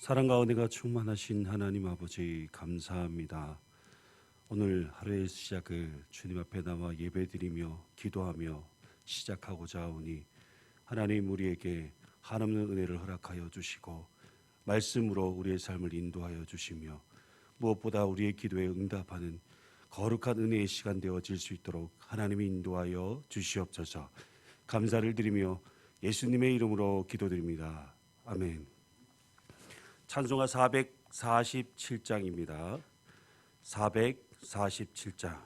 사랑과 은혜가 충만하신 하나님 아버지 감사합니다. 오늘 하루의 시작을 주님 앞에 나와 예배드리며 기도하며 시작하고자 하오니 하나님 우리에게 한없는 은혜를 허락하여 주시고 말씀으로 우리의 삶을 인도하여 주시며 무엇보다 우리의 기도에 응답하는 거룩한 은혜의 시간 되어질 수 있도록 하나님이 인도하여 주시옵소서. 감사를 드리며 예수님의 이름으로 기도드립니다. 아멘. 찬송가 447장입니다. 447장.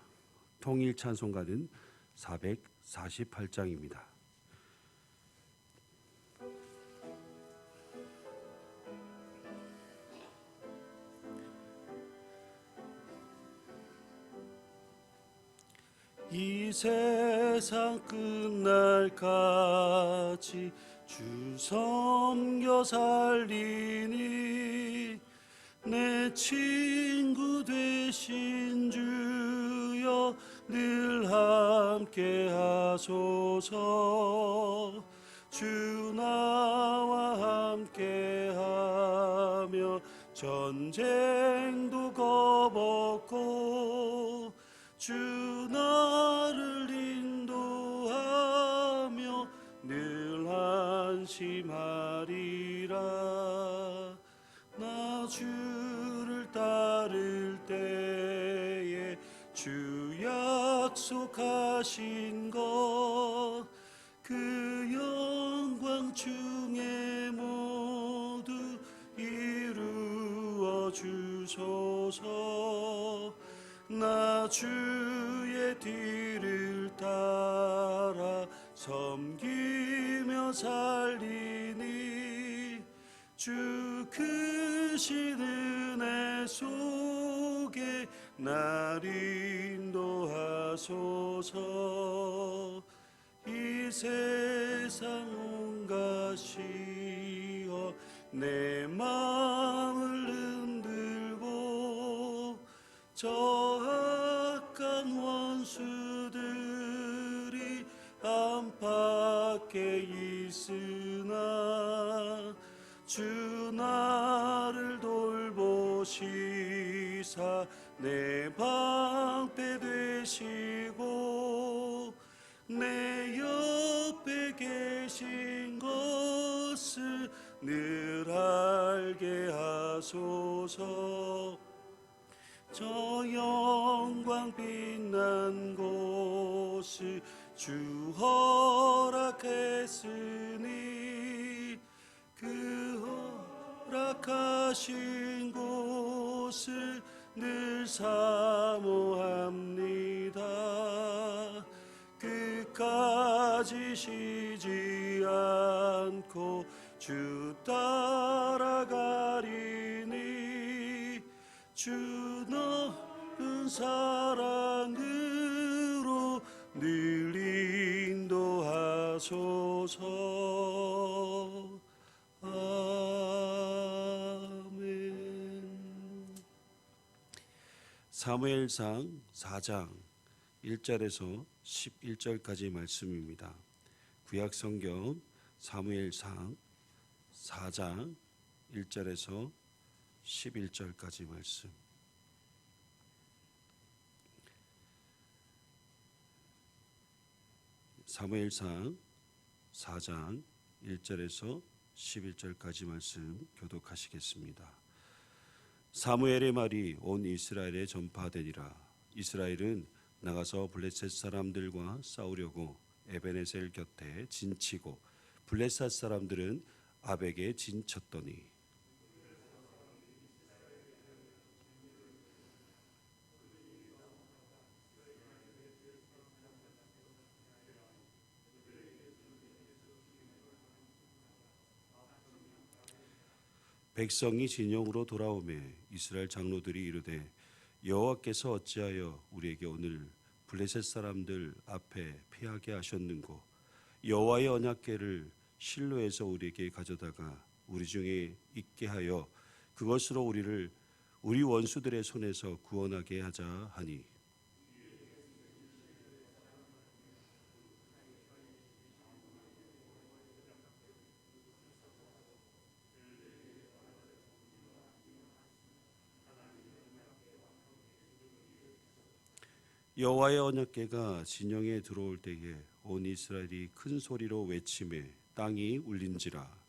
통일 찬송가는 448장입니다. 이 세상 끝날까지 주 섬겨 살리니 내 친구 되신 주여 늘 함께 하소서. 주 나와 함께 하며 전쟁도 겁없고 주 나를 인도하며 늘 안심하리라. 나 주를 따를 때에 주 약속하신 것 그 영광 중에 모두 이루어 주소서. 나 주의 뒤를 따라 섬기며 살리니 주 크신 은혜 속에 날 인도하소서. 이 세상 온 것이여 내 마음을 흔들고 저 악한 원수들이 안팎에 있으나 주 나를 돌보시사 내 방패 되시고 내 옆에 계신 것을 늘 알게 하소서. 저 영광 빛난 곳을 주 허락했으니 그 허락하신 곳을 늘 사모합니다. 끝까지 쉬지 않고 주 따라가리니 주 넓은 사랑으로 늘 인도하소서. 아멘. 사무엘상 4장 1절에서 11절까지 말씀입니다. 구약성경 사무엘상 4장 1절에서 11절까지 말씀. 사무엘상 4장 1절에서 11절까지 말씀 교독하시겠습니다. 사무엘의 말이 온 이스라엘에 전파되니라. 이스라엘은 나가서 블레셋 사람들과 싸우려고 에베네셀 곁에 진치고 블레셋 사람들은 아벡에 진쳤더니 백성이 진영으로 돌아오매 이스라엘 장로들이 이르되 여호와께서 어찌하여 우리에게 오늘 블레셋 사람들 앞에 피하게 하셨는고 여호와의 언약궤를 실로에서 우리에게 가져다가 우리 중에 있게 하여 그것으로 우리를 우리 원수들의 손에서 구원하게 하자 하니 여호와의 언약궤가 진영에 들어올 때에 온 이스라엘이 큰 소리로 외치매 땅이 울린지라.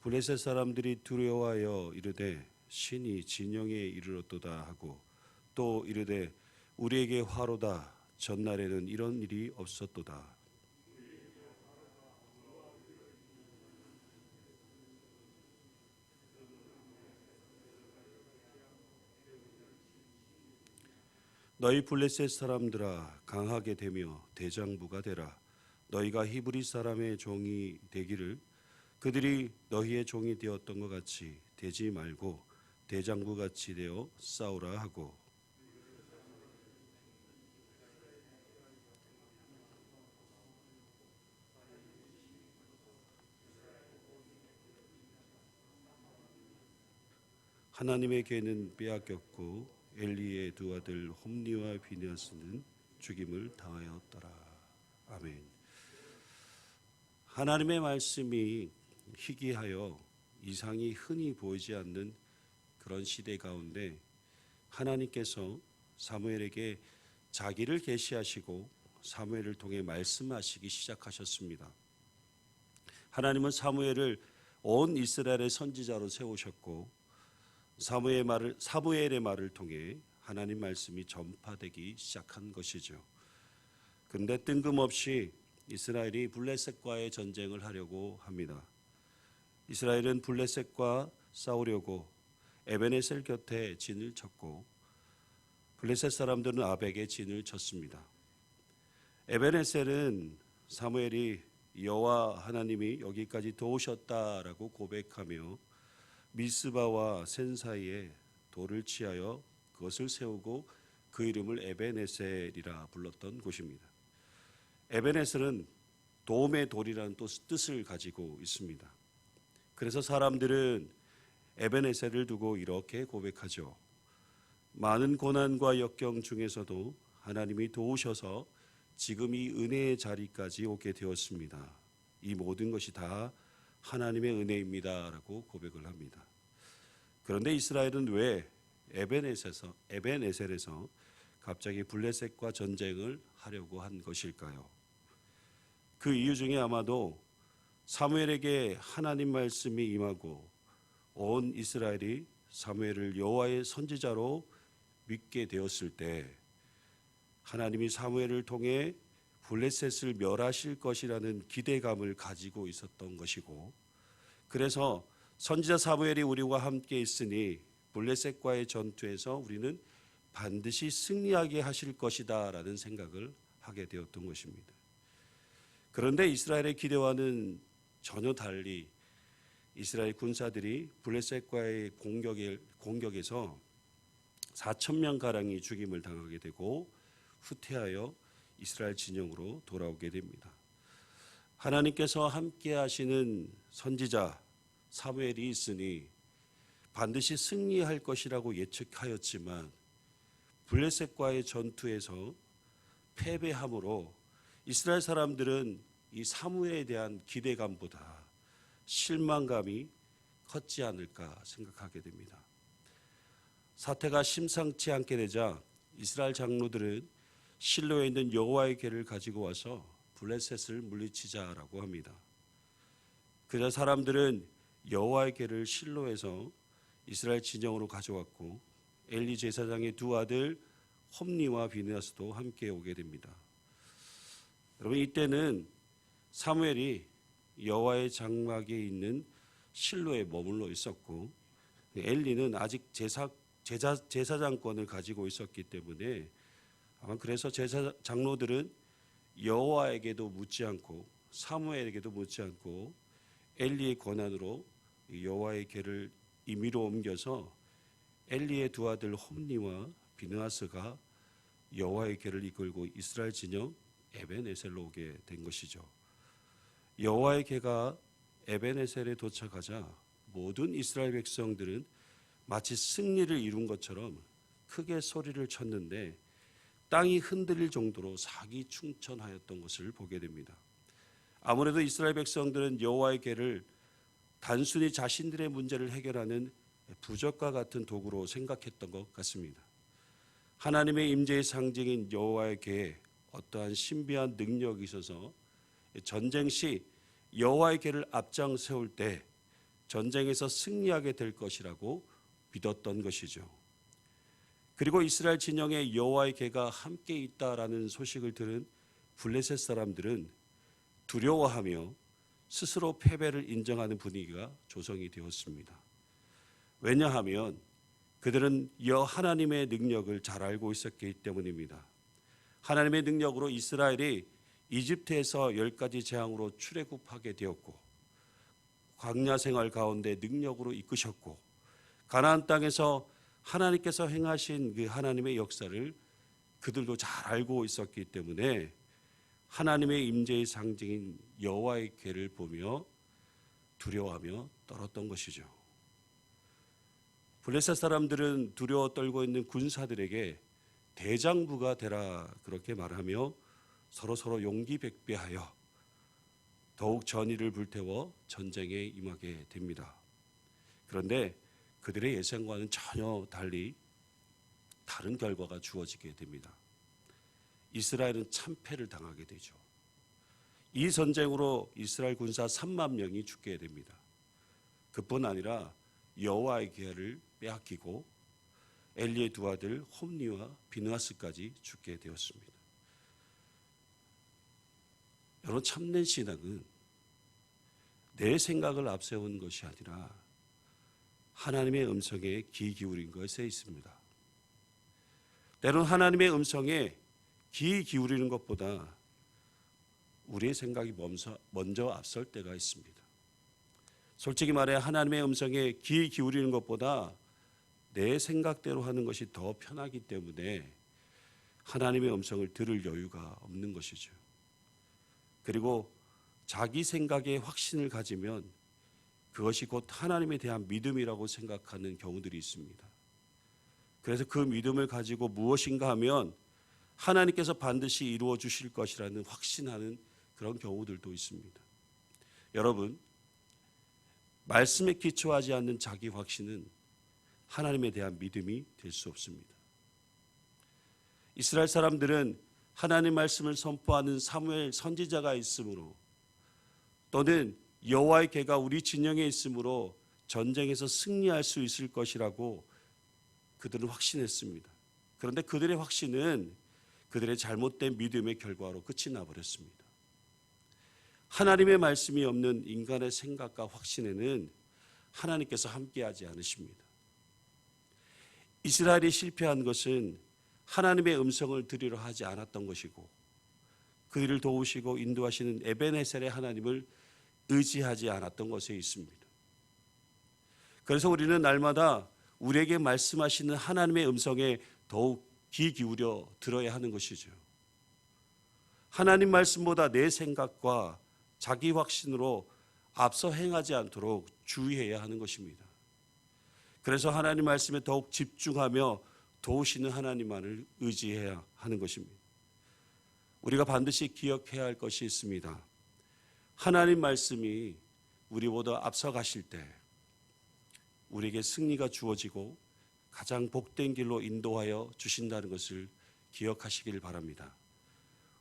블레셋 사람들이 두려워하여 이르되 신이 진영에 이르렀도다 하고 또 이르되 우리에게 화로다 전날에는 이런 일이 없었도다. 너희 블레셋 사람들아 강하게 되며 대장부가 되라. 너희가 히브리 사람의 종이 되기를 그들이 너희의 종이 되었던 것 같이 되지 말고 대장부 같이 되어 싸우라 하고 하나님의 괴는 빼앗겼고 엘리의 두 아들 홈니와 비느하스는 죽임을 당하였더라. 아멘. 하나님의 말씀이 희귀하여 이상이 흔히 보이지 않는 그런 시대 가운데 하나님께서 사무엘에게 자기를 계시하시고 사무엘을 통해 말씀하시기 시작하셨습니다. 하나님은 사무엘을 온 이스라엘의 선지자로 세우셨고 사무엘의 말을 통해 하나님 말씀이 전파되기 시작한 것이죠. 그런데 뜬금없이 이스라엘이 블레셋과의 전쟁을 하려고 합니다. 이스라엘은 블레셋과 싸우려고 에벤에셀 곁에 진을 쳤고 블레셋 사람들은 아벡에 진을 쳤습니다. 에벤에셀은 사무엘이 여호와 하나님이 여기까지 도우셨다라고 고백하며 미스바와 센 사이에 돌을 치하여 그것을 세우고 그 이름을 에벤에셀이라 불렀던 곳입니다. 에벤에셀은 도움의 돌이라는 또 뜻을 가지고 있습니다. 그래서 사람들은 에벤에셀을 두고 이렇게 고백하죠. 많은 고난과 역경 중에서도 하나님이 도우셔서 지금 이 은혜의 자리까지 오게 되었습니다. 이 모든 것이 다 하나님의 은혜입니다라고 고백을 합니다. 그런데 이스라엘은 왜 에벤에셀에서 갑자기 블레셋과 전쟁을 하려고 한 것일까요? 그 이유 중에 아마도 사무엘에게 하나님 말씀이 임하고 온 이스라엘이 사무엘을 여호와의 선지자로 믿게 되었을 때 하나님이 사무엘을 통해 블레셋을 멸하실 것이라는 기대감을 가지고 있었던 것이고, 그래서 선지자 사무엘이 우리와 함께 있으니 블레셋과의 전투에서 우리는 반드시 승리하게 하실 것이다 라는 생각을 하게 되었던 것입니다. 그런데 이스라엘의 기대와는 전혀 달리 이스라엘 군사들이 블레셋과의 공격에서 4,000명가량이 죽임을 당하게 되고 후퇴하여 이스라엘 진영으로 돌아오게 됩니다. 하나님께서 함께 하시는 선지자 사무엘이 있으니 반드시 승리할 것이라고 예측하였지만 블레셋과의 전투에서 패배함으로 이스라엘 사람들은 이 사무엘에 대한 기대감보다 실망감이 컸지 않을까 생각하게 됩니다. 사태가 심상치 않게 되자 이스라엘 장로들은 실로에 있는 여호와의 궤를 가지고 와서 블레셋을 물리치자라고 합니다. 그러자 사람들은 여호와의 궤를 실로에서 이스라엘 진영으로 가져왔고 엘리 제사장의 두 아들 홈니와 비느하스도 함께 오게 됩니다. 여러분, 이때는 사무엘이 여호와의 장막에 있는 실로에 머물러 있었고 엘리는 아직 제사장권을 가지고 있었기 때문에 아마 그래서 제사 장로들은 여호와에게도 묻지 않고 사무엘에게도 묻지 않고 엘리의 권한으로 여호와의 궤를 임의로 옮겨서 엘리의 두 아들 홈니와 비느하스가 여호와의 궤를 이끌고 이스라엘 진영 에벤에셀로 오게 된 것이죠. 여호와의 궤가 에벤에셀에 도착하자 모든 이스라엘 백성들은 마치 승리를 이룬 것처럼 크게 소리를 쳤는데 땅이 흔들릴 정도로 사기충천하였던 것을 보게 됩니다. 아무래도 이스라엘 백성들은 여호와의 궤를 단순히 자신들의 문제를 해결하는 부적과 같은 도구로 생각했던 것 같습니다. 하나님의 임재의 상징인 여호와의 궤에 어떠한 신비한 능력이 있어서 전쟁 시 여호와의 궤를 앞장 세울 때 전쟁에서 승리하게 될 것이라고 믿었던 것이죠. 그리고 이스라엘 진영에 여호와의 궤가 함께 있다라는 소식을 들은 블레셋 사람들은 두려워하며 스스로 패배를 인정하는 분위기가 조성이 되었습니다. 왜냐하면 그들은 하나님의 능력을 잘 알고 있었기 때문입니다. 하나님의 능력으로 이스라엘이 이집트에서 10가지 재앙으로 출애굽하게 되었고 광야 생활 가운데 능력으로 이끄셨고 가나안 땅에서 하나님께서 행하신 그 하나님의 역사를 그들도 잘 알고 있었기 때문에 하나님의 임재의 상징인 여호와의 궤를 보며 두려워하며 떨었던 것이죠. 블레셋 사람들은 두려워 떨고 있는 군사들에게 대장부가 되라 그렇게 말하며 서로 용기 백배하여 더욱 전의를 불태워 전쟁에 임하게 됩니다. 그런데 그들의 예상과는 전혀 달리 다른 결과가 주어지게 됩니다. 이스라엘은 참패를 당하게 되죠. 이 전쟁으로 이스라엘 군사 3만 명이 죽게 됩니다. 그뿐 아니라 여호와의 궤를 빼앗기고 엘리의 두 아들 홈니와 비느하스까지 죽게 되었습니다. 여러분, 참된 신앙은 내 생각을 앞세운 것이 아니라 하나님의 음성에 귀 기울인 것에 있습니다. 때론 하나님의 음성에 귀 기울이는 것보다 우리의 생각이 먼저 앞설 때가 있습니다. 솔직히 말해 하나님의 음성에 귀 기울이는 것보다 내 생각대로 하는 것이 더 편하기 때문에 하나님의 음성을 들을 여유가 없는 것이죠. 그리고 자기 생각에 확신을 가지면 그것이 곧 하나님에 대한 믿음이라고 생각하는 경우들이 있습니다. 그래서 그 믿음을 가지고 무엇인가 하면 하나님께서 반드시 이루어 주실 것이라는 확신하는 그런 경우들도 있습니다. 여러분, 말씀에 기초하지 않는 자기 확신은 하나님에 대한 믿음이 될 수 없습니다. 이스라엘 사람들은 하나님 말씀을 선포하는 사무엘 선지자가 있으므로 또는 여호와의 궤가 우리 진영에 있으므로 전쟁에서 승리할 수 있을 것이라고 그들은 확신했습니다. 그런데 그들의 확신은 그들의 잘못된 믿음의 결과로 끝이 나버렸습니다. 하나님의 말씀이 없는 인간의 생각과 확신에는 하나님께서 함께하지 않으십니다. 이스라엘이 실패한 것은 하나님의 음성을 들으려 하지 않았던 것이고 그들을 도우시고 인도하시는 에벤에셀의 하나님을 의지하지 않았던 것에 있습니다. 그래서 우리는 날마다 우리에게 말씀하시는 하나님의 음성에 더욱 귀 기울여 들어야 하는 것이죠. 하나님 말씀보다 내 생각과 자기 확신으로 앞서 행하지 않도록 주의해야 하는 것입니다. 그래서 하나님 말씀에 더욱 집중하며 도우시는 하나님만을 의지해야 하는 것입니다. 우리가 반드시 기억해야 할 것이 있습니다. 하나님 말씀이 우리보다 앞서 가실 때 우리에게 승리가 주어지고 가장 복된 길로 인도하여 주신다는 것을 기억하시길 바랍니다.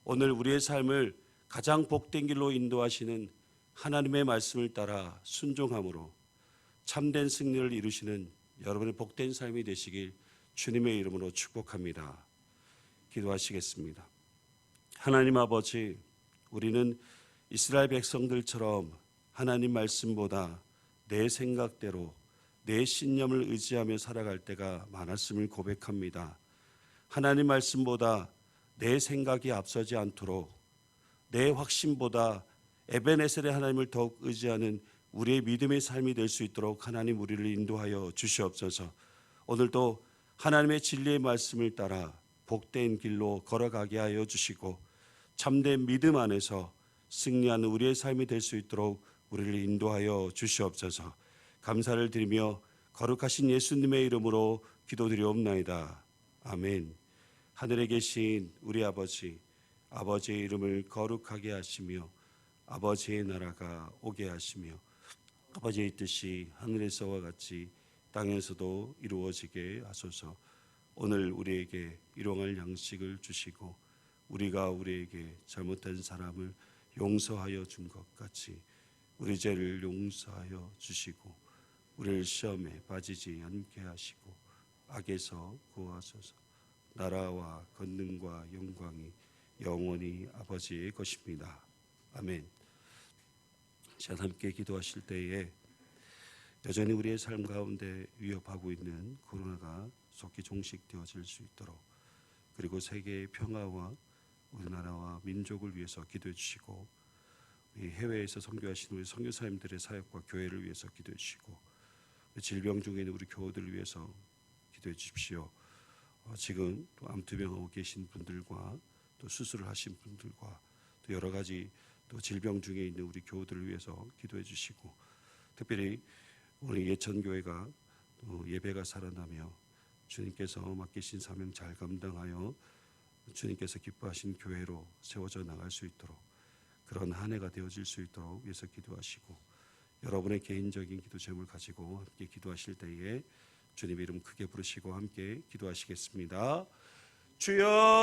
오늘 우리의 삶을 가장 복된 길로 인도하시는 하나님의 말씀을 따라 순종함으로 참된 승리를 이루시는 여러분의 복된 삶이 되시길 주님의 이름으로 축복합니다. 기도하시겠습니다. 하나님 아버지, 우리는 이스라엘 백성들처럼 하나님 말씀보다 내 생각대로 내 신념을 의지하며 살아갈 때가 많았음을 고백합니다. 하나님 말씀보다 내 생각이 앞서지 않도록 내 확신보다 에벤에셀의 하나님을 더욱 의지하는 우리의 믿음의 삶이 될 수 있도록 하나님 우리를 인도하여 주시옵소서. 오늘도 하나님의 진리의 말씀을 따라 복된 길로 걸어가게 하여 주시고 참된 믿음 안에서 승리하는 우리의 삶이 될 수 있도록 우리를 인도하여 주시옵소서. 감사를 드리며 거룩하신 예수님의 이름으로 기도드리옵나이다. 아멘. 하늘에 계신 우리 아버지, 아버지의 이름을 거룩하게 하시며 아버지의 나라가 오게 하시며 아버지의 뜻이 하늘에서와 같이 땅에서도 이루어지게 하소서. 오늘 우리에게 일용할 양식을 주시고 우리가 우리에게 잘못된 사람을 용서하여 준 것 같이 우리 죄를 용서하여 주시고 우리를 시험에 빠지지 않게 하시고 악에서 구하소서. 나라와 권능과 영광이 영원히 아버지의 것입니다. 아멘. 자, 함께 기도하실 때에 여전히 우리의 삶 가운데 위협하고 있는 코로나가 속히 종식되어질 수 있도록, 그리고 세계의 평화와 우리나라와 민족을 위해서 기도해 주시고 해외에서 선교하시는 우리 선교사님들의 사역과 교회를 위해서 기도해 주시고 질병 중에 있는 우리 교우들을 위해서 기도해 주십시오. 지금 또 암투병하고 계신 분들과 또 수술을 하신 분들과 또 여러 가지 또 질병 중에 있는 우리 교우들을 위해서 기도해 주시고, 특별히 우리 예천교회가 예배가 살아나며 주님께서 맡기신 사명 잘 감당하여 주님께서 기뻐하신 교회로 세워져 나갈 수 있도록, 그런 한 해가 되어질 수 있도록 위해서 기도하시고, 여러분의 개인적인 기도 제목을 가지고 함께 기도하실 때에 주님의 이름 크게 부르시고 함께 기도하시겠습니다. 주여